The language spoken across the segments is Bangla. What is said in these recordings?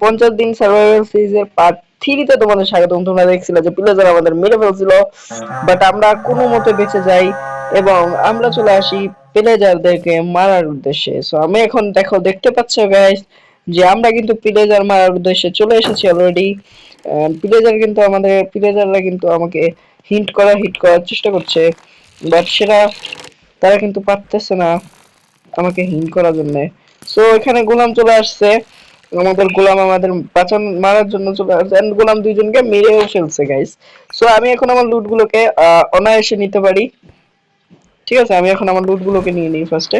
50 দিন সার্ভাইভাল সিরিজের পার্ট 3 তে তোমাদের স্বাগতম। তোমরা দেখছিলে যে প্লেজার আমাদের মেরে ফেলছিল, বাট আমরা কোনো মতে বেঁচে যাই এবং আমরা চলে আসি প্লেজারদেরকে মারার উদ্দেশ্যে। সো আমি এখন দেখতে পাচ্ছ গাইস যে আমরা কিন্তু প্লেজার মারার উদ্দেশ্যে চলে এসেছি অলরেডি। প্লেজাররা কিন্তু আমাকে হিট করার চেষ্টা করছে, বাট তারা কিন্তু পারতেছে না আমাকে হিট করার জন্য। সো এখানে গোলাম চলে আসছে, আমাদের গোলাম আমাদের মারার জন্য চলে আসছে, এন্ড গোলাম দুইজনকে মেরেও ফেলছে গাইস। সো আমি এখন আমার লুট গুলোকে অনায়াসে নিতে পারি। ঠিক আছে, আমি এখন আমার লুট গুলোকে নিয়ে নিই ফার্স্টে।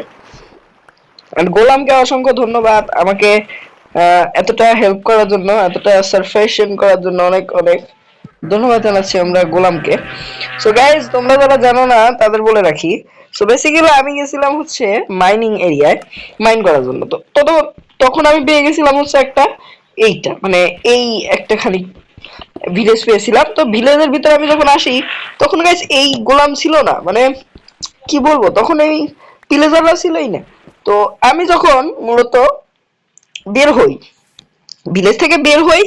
এন্ড গোলামকে অসংখ্য ধন্যবাদ আমাকে এতটা হেল্প করার জন্য, এতটা সারফেশন করার জন্য অনেক অনেক ধন্যবাদ জানাচ্ছি আমরা গোলামকে। সো গাইস, তোমরা যারা জানো না তাদের বলে রাখি। সো বেসিক্যালি আমি গেছিলাম হচ্ছে মাইনিং এরিয়ায় মাইন করার জন্য। তো তখন আমি পেয়ে গেছিলাম হচ্ছে মানে এই একটা খালি ভিলেজ পেয়েছিলাম। তো ভিলেজের ভিতরে আমি যখন আসি তখন গাইস এই গোলাম ছিল না, মানে কি বলবো, তখন এই ভিলেজাররা ছিলই না। তো আমি যখন মূলত বের হই, ভিলেজ থেকে বের হই,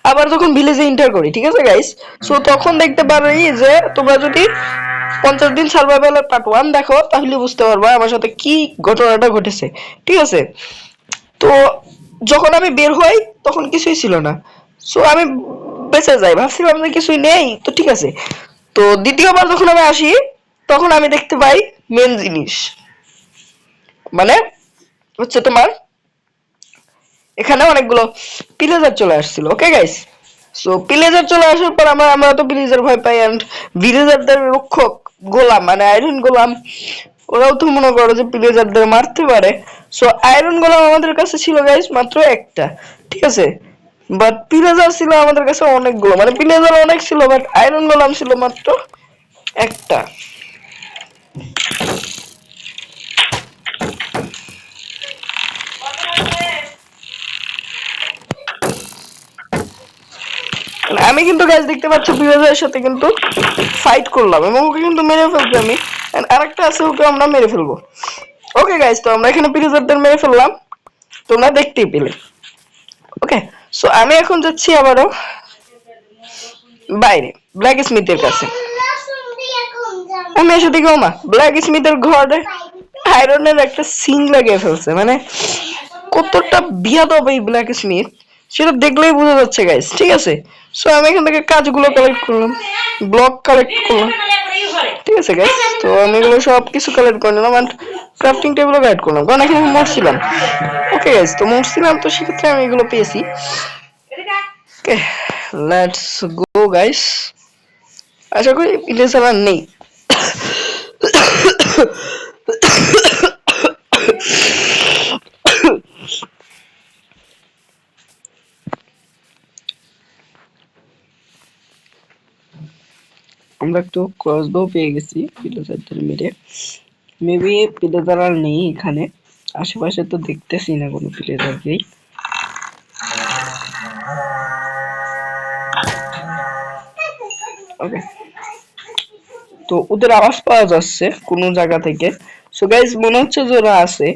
আবার যখন ভিলেজে এন্টার করি, ঠিক আছে গাইস, সো তখন দেখতে পারি যে তোমরা যদি 50 দিন সার্ভাইভালের পার্ট 1 দেখো তাহলে বুঝতে পারবা আমার সাথে কি ঘটনাটা ঘটেছে। ঠিক আছে, তো যখন আমি বের হই তখন কিছুই ছিল না। সো আমি বেঁচে যাই, ভাবছিলাম যে কিছুই নেই, তো ঠিক আছে। তো দ্বিতীয়বার যখন আমি আসি তখন আমি দেখতে পাই মেন জিনিস, মানে হচ্ছে তোমার এখানে অনেকগুলো পিলেজার চলে আসছিল। ওকে গাইস, সো পিলেজার চলে আসার পর আমরা তো পিলেজার ভয় পাই, এন্ড ভিলেজারদের রক্ষক গোলাম মানে আয়রন গোলাম, ওরাও তো মনে করো যে পিলেজারদের মারতে পারে। সো আয়রন গোলাম আমাদের কাছে ছিল গাইস মাত্র একটা, ঠিক আছে, বাট পিলেজার ছিল আমাদের কাছে অনেকগুলো, মানে পিলেজার অনেক ছিল বাট আয়রন গোলাম ছিল মাত্র একটা। আমি কিন্তু গাইস দেখতে পাচ্ছি পিলেজারের সাথে কিন্তু ফাইট করলাম এবং ওকে কিন্তু মেরে ফেলছি আমি, এন্ড আরেকটা আছে ওকে আমরা মেরে ফেলবো। ওকে গাইস, তো আমরা এখানে পিলেজারদের মেরে ফেললাম, তোমরা দেখতেই পেলে। ওকে, সো আমি এখন যাচ্ছি আবারও বাইরে ব্ল্যাক স্মিথের কাছে। আমি এসে দেখি ওমা ব্ল্যাক স্মিথের ঘরে আয়রনের একটা সিন লাগিয়ে ফেলছে, মানে কতটা বিয়াদব এই ব্ল্যাক স্মিথ সেটা দেখলেই বোঝা যাচ্ছে গাইস। ঠিক আছে, সো আমি এখান থেকে কাজগুলো কালেক্ট করলাম, ব্লক কালেক্ট করলাম, ঠিক আছে গাইস। তো আমি এগুলো সব কিছু কালেক্ট করে নিলাম এন্ড ক্রাফটিং টেবিলও অ্যাড করলাম, কারণ এখানে আমি মরছিলাম। ওকে গাইস, তো মরছিলাম, তো সেক্ষেত্রে আমি এগুলো পেয়েছি। ওকে, লেটস গো গাইস। আশা করি ভিলেজার আর নেই। আমরা একটু ক্রসবো পেয়ে গেছি ভিলেজারদের মেরে। মেবি ভিলেজার আর নেই এখানে, আশেপাশে তো দেখতেছি না কোনো ভিলেজারকেই। ওকে, তো ওদের আওয়াজ পাওয়া যাচ্ছে কোনো জায়গা থেকে। সো গাইস, মনে হচ্ছে যে ওরা আছে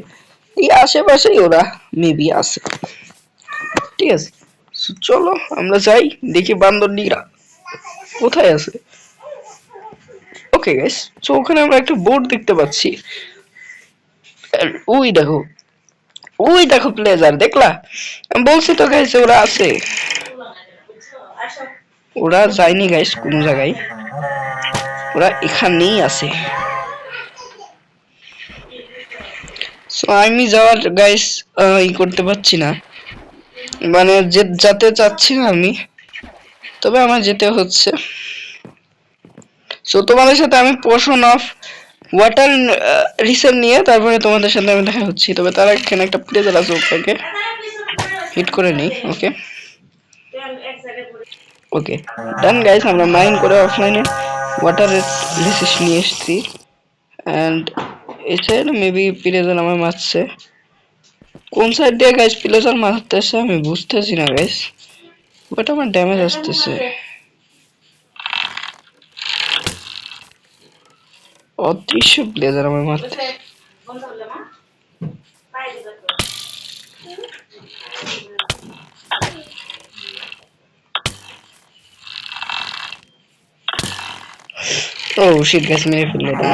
এই আশেপাশেই, ওরা মেবি আছে। ঠিক আছে, সো চলো আমরা যাই দেখি বান্দরনীরা কোথায় আছে। ওকে গাইস, সো ওখানে আমরা একটা বোর্ড দেখতে পাচ্ছি। ওই দেখো প্লেজার, দেখলা? আমি বলছি তো গাইস ওরা আছে, ওরা যায়নি গাইস কোনো জায়গায়, ওরা এখানেই আছে। সো আমি যাওয়ার গাইস ই করতে পারছি না, মানে যেতে চাচ্ছি না আমি, তবে আমার যেতে হচ্ছে। সো তোমাদের সাথে আমি পোর্শন অফ ওয়াটার রিসেন্ট নিয়ে তারপরে তোমাদের সাথে আমি দেখা হচ্ছি, তবে তার এখানে একটা প্লেজার আছে, ওটাকে হিট করে নেই। ওকে ওকে, ডান গাইস, আমরা মাইন করে অফলাইনে ওয়াটার রিসোর্স নিয়ে এসেছি, এন্ড এছাড়া মেবি প্লেজার আমার মারছে। কোন সাইড দিয়ে গাইস প্লেজার মারতেছে আমি বুঝতেছি না গাইস, বাট আমার ড্যামেজ আসতেছে। অদৃশ্য প্লেজার আমার মারতে। ও শিট গাছ মেরে ফেললো এটা